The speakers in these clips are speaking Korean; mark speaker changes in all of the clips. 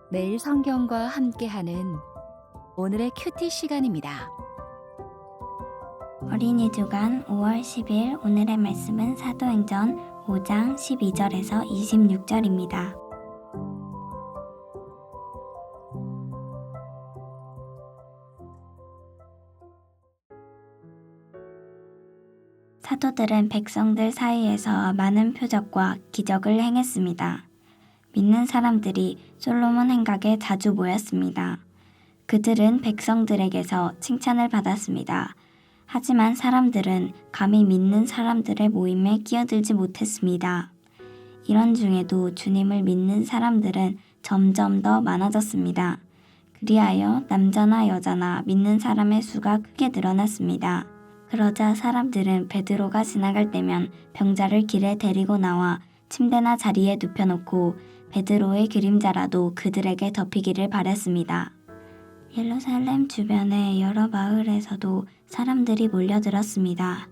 Speaker 1: 매일 성경과 함께하는 오늘의 큐티 시간입니다.
Speaker 2: 어린이 주간 5월 10일 오늘의 말씀은 사도행전 5장 12절에서 26절입니다. 사도들은 백성들 사이에서 많은 표적과 기적을 행했습니다. 믿는 사람들이 솔로몬 행각에 자주 모였습니다. 그들은 백성들에게서 칭찬을 받았습니다. 하지만 사람들은 감히 믿는 사람들의 모임에 끼어들지 못했습니다. 이런 중에도 주님을 믿는 사람들은 점점 더 많아졌습니다. 그리하여 남자나 여자나 믿는 사람의 수가 크게 늘어났습니다. 그러자 사람들은 베드로가 지나갈 때면 병자를 길에 데리고 나와 침대나 자리에 눕혀놓고 베드로의 그림자라도 그들에게 덮이기를 바랐습니다. 예루살렘 주변의 여러 마을에서도 사람들이 몰려들었습니다.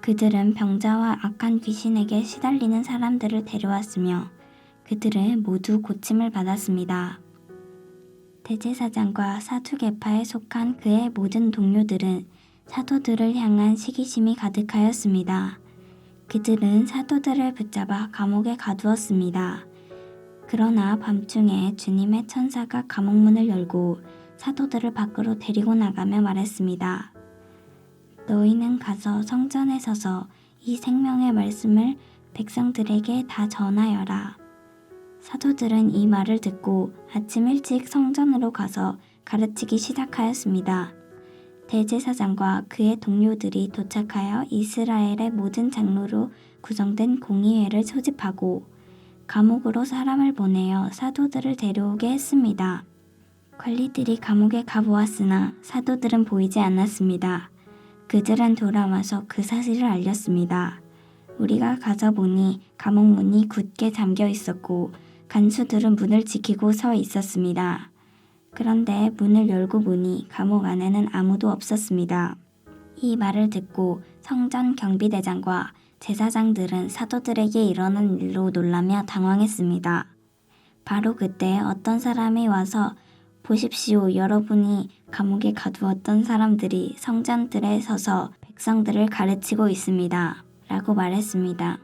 Speaker 2: 그들은 병자와 악한 귀신에게 시달리는 사람들을 데려왔으며 그들은 모두 고침을 받았습니다. 대제사장과 사두개파에 속한 그의 모든 동료들은 사도들을 향한 시기심이 가득하였습니다. 그들은 사도들을 붙잡아 감옥에 가두었습니다. 그러나 밤중에 주님의 천사가 감옥문을 열고 사도들을 밖으로 데리고 나가며 말했습니다. 너희는 가서 성전에 서서 이 생명의 말씀을 백성들에게 다 전하여라. 사도들은 이 말을 듣고 아침 일찍 성전으로 가서 가르치기 시작하였습니다. 대제사장과 그의 동료들이 도착하여 이스라엘의 모든 장로로 구성된 공의회를 소집하고 감옥으로 사람을 보내어 사도들을 데려오게 했습니다. 관리들이 감옥에 가보았으나 사도들은 보이지 않았습니다. 그들은 돌아와서 그 사실을 알렸습니다. 우리가 가서 보니 감옥 문이 굳게 잠겨 있었고 간수들은 문을 지키고 서 있었습니다. 그런데 문을 열고 보니 감옥 안에는 아무도 없었습니다. 이 말을 듣고 성전 경비대장과 제사장들은 사도들에게 일어난 일로 놀라며 당황했습니다. 바로 그때 어떤 사람이 와서 보십시오, 여러분이 감옥에 가두었던 사람들이 성전들에 서서 백성들을 가르치고 있습니다. 라고 말했습니다.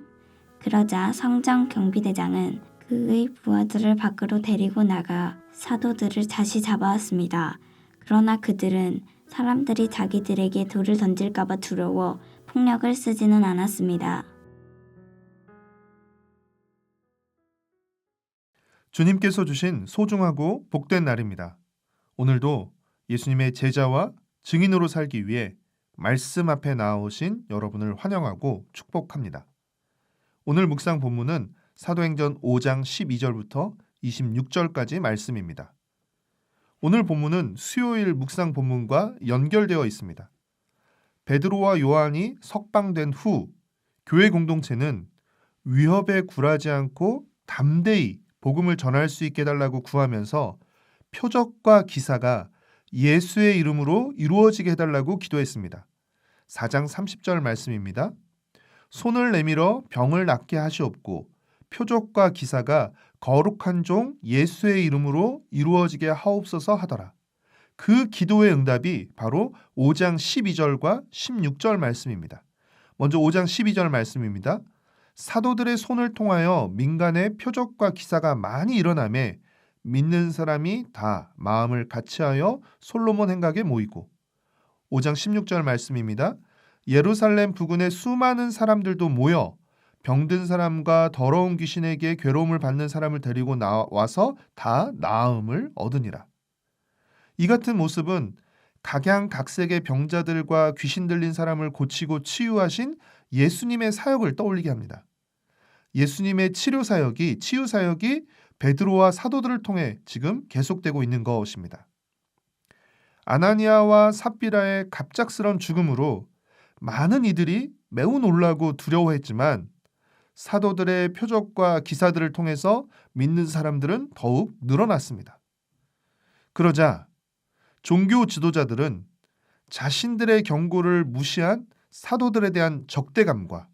Speaker 2: 그러자 성전 경비대장은 그의 부하들을 밖으로 데리고 나가 사도들을 다시 잡아왔습니다. 그러나 그들은 사람들이 자기들에게 돌을 던질까봐 두려워 폭력을 쓰지는 않았습니다.
Speaker 3: 주님께서 주신 소중하고 복된 날입니다. 오늘도 예수님의 제자와 증인으로 살기 위해 말씀 앞에 나오신 여러분을 환영하고 축복합니다. 오늘 묵상 본문은 사도행전 5장 12절부터 26절까지 말씀입니다. 오늘 본문은 수요일 묵상 본문과 연결되어 있습니다. 베드로와 요한이 석방된 후 교회 공동체는 위협에 굴하지 않고 담대히 복음을 전할 수 있게 해달라고 구하면서 표적과 기사가 예수의 이름으로 이루어지게 해달라고 기도했습니다. 4장 30절 말씀입니다. 손을 내밀어 병을 낫게 하시옵고 표적과 기사가 거룩한 종 예수의 이름으로 이루어지게 하옵소서 하더라. 그 기도의 응답이 바로 5장 12절과 16절 말씀입니다. 먼저 5장 12절 말씀입니다. 사도들의 손을 통하여 민간의 표적과 기사가 많이 일어나매 믿는 사람이 다 마음을 같이하여 솔로몬 행각에 모이고 5장 16절 말씀입니다. 예루살렘 부근의 수많은 사람들도 모여 병든 사람과 더러운 귀신에게 괴로움을 받는 사람을 데리고 나와서 다 나음을 얻으니라. 이 같은 모습은 각양각색의 병자들과 귀신 들린 사람을 고치고 치유하신 예수님의 사역을 떠올리게 합니다. 예수님의 치유 사역이 베드로와 사도들을 통해 지금 계속되고 있는 것입니다. 아나니아와 삽비라의 갑작스런 죽음으로 많은 이들이 매우 놀라고 두려워했지만 사도들의 표적과 기사들을 통해서 믿는 사람들은 더욱 늘어났습니다. 그러자 종교 지도자들은 자신들의 경고를 무시한 사도들에 대한 적대감과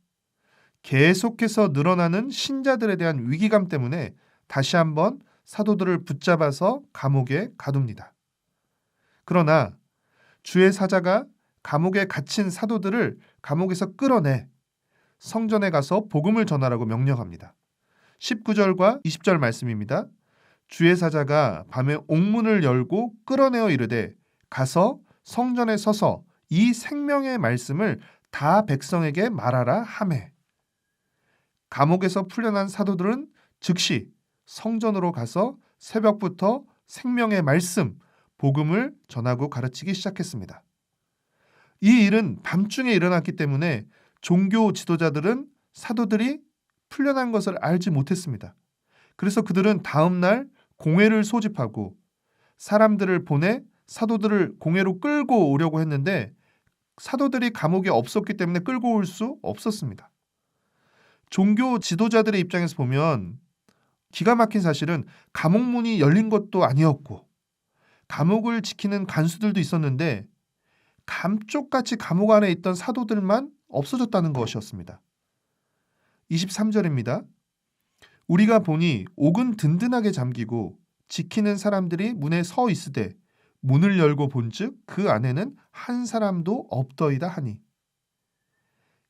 Speaker 3: 계속해서 늘어나는 신자들에 대한 위기감 때문에 다시 한번 사도들을 붙잡아서 감옥에 가둡니다. 그러나 주의 사자가 감옥에 갇힌 사도들을 감옥에서 끌어내 성전에 가서 복음을 전하라고 명령합니다. 19절과 20절 말씀입니다. 주의 사자가 밤에 옥문을 열고 끌어내어 이르되 가서 성전에 서서 이 생명의 말씀을 다 백성에게 말하라 하매 감옥에서 풀려난 사도들은 즉시 성전으로 가서 새벽부터 생명의 말씀, 복음을 전하고 가르치기 시작했습니다. 이 일은 밤중에 일어났기 때문에 종교 지도자들은 사도들이 풀려난 것을 알지 못했습니다. 그래서 그들은 다음 날 공회를 소집하고 사람들을 보내 사도들을 공회로 끌고 오려고 했는데 사도들이 감옥에 없었기 때문에 끌고 올 수 없었습니다. 종교 지도자들의 입장에서 보면 기가 막힌 사실은 감옥 문이 열린 것도 아니었고 감옥을 지키는 간수들도 있었는데 감쪽같이 감옥 안에 있던 사도들만 없어졌다는 것이었습니다. 23절입니다. 우리가 보니 옥은 든든하게 잠기고 지키는 사람들이 문에 서 있으되 문을 열고 본즉 그 안에는 한 사람도 없더이다 하니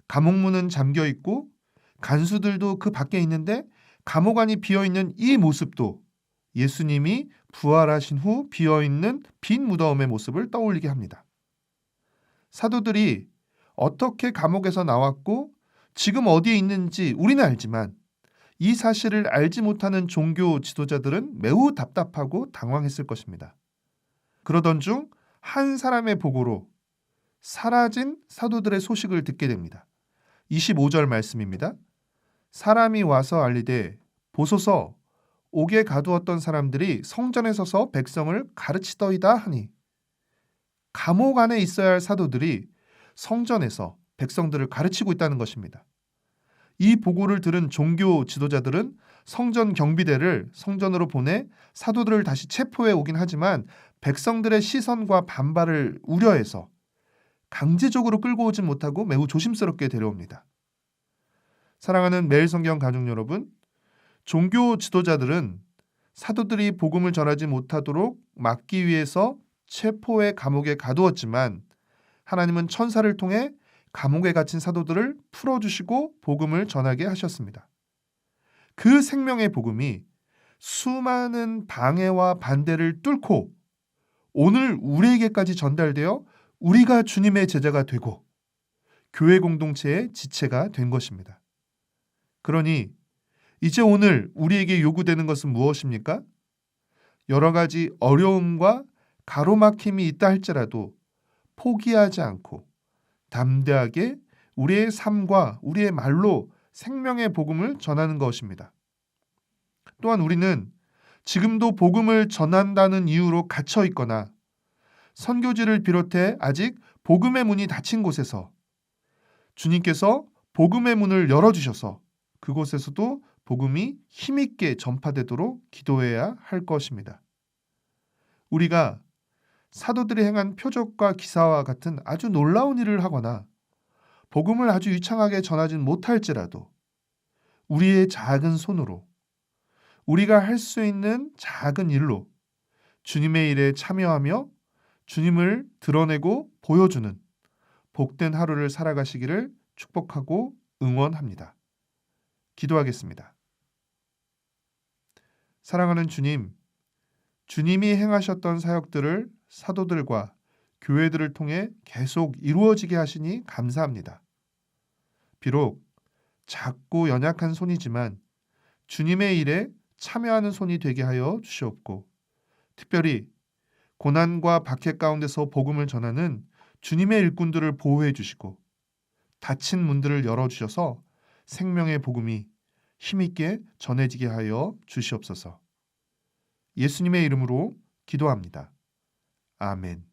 Speaker 3: 감옥 문은 잠겨 있고 간수들도 그 밖에 있는데 감옥 안이 비어 있는 이 모습도 예수님이 부활하신 후 비어 있는 빈 무덤의 모습을 떠올리게 합니다. 사도들이 어떻게 감옥에서 나왔고 지금 어디에 있는지 우리는 알지만 이 사실을 알지 못하는 종교 지도자들은 매우 답답하고 당황했을 것입니다. 그러던 중 한 사람의 보고로 사라진 사도들의 소식을 듣게 됩니다. 25절 말씀입니다. 사람이 와서 알리되 보소서 옥에 가두었던 사람들이 성전에 서서 백성을 가르치더이다 하니 감옥 안에 있어야 할 사도들이 성전에서 백성들을 가르치고 있다는 것입니다. 이 보고를 들은 종교 지도자들은 성전 경비대를 성전으로 보내 사도들을 다시 체포해 오긴 하지만 백성들의 시선과 반발을 우려해서 강제적으로 끌고 오진 못하고 매우 조심스럽게 데려옵니다. 사랑하는 매일성경 가족 여러분, 종교 지도자들은 사도들이 복음을 전하지 못하도록 막기 위해서 체포해 감옥에 가두었지만 하나님은 천사를 통해 감옥에 갇힌 사도들을 풀어주시고 복음을 전하게 하셨습니다. 그 생명의 복음이 수많은 방해와 반대를 뚫고 오늘 우리에게까지 전달되어 우리가 주님의 제자가 되고 교회 공동체의 지체가 된 것입니다. 그러니 이제 오늘 우리에게 요구되는 것은 무엇입니까? 여러 가지 어려움과 가로막힘이 있다 할지라도 포기하지 않고 담대하게 우리의 삶과 우리의 말로 생명의 복음을 전하는 것입니다. 또한 우리는 지금도 복음을 전한다는 이유로 갇혀 있거나 선교지를 비롯해 아직 복음의 문이 닫힌 곳에서 주님께서 복음의 문을 열어주셔서 그곳에서도 복음이 힘있게 전파되도록 기도해야 할 것입니다. 우리가 사도들이 행한 표적과 기사와 같은 아주 놀라운 일을 하거나 복음을 아주 유창하게 전하진 못할지라도 우리의 작은 손으로 우리가 할 수 있는 작은 일로 주님의 일에 참여하며 주님을 드러내고 보여주는 복된 하루를 살아가시기를 축복하고 응원합니다. 기도하겠습니다. 사랑하는 주님, 주님이 행하셨던 사역들을 사도들과 교회들을 통해 계속 이루어지게 하시니 감사합니다. 비록 작고 연약한 손이지만 주님의 일에 참여하는 손이 되게 하여 주시옵고 특별히 고난과 박해 가운데서 복음을 전하는 주님의 일꾼들을 보호해 주시고 닫힌 문들을 열어주셔서 생명의 복음이 힘있게 전해지게 하여 주시옵소서. 예수님의 이름으로 기도합니다. 아멘.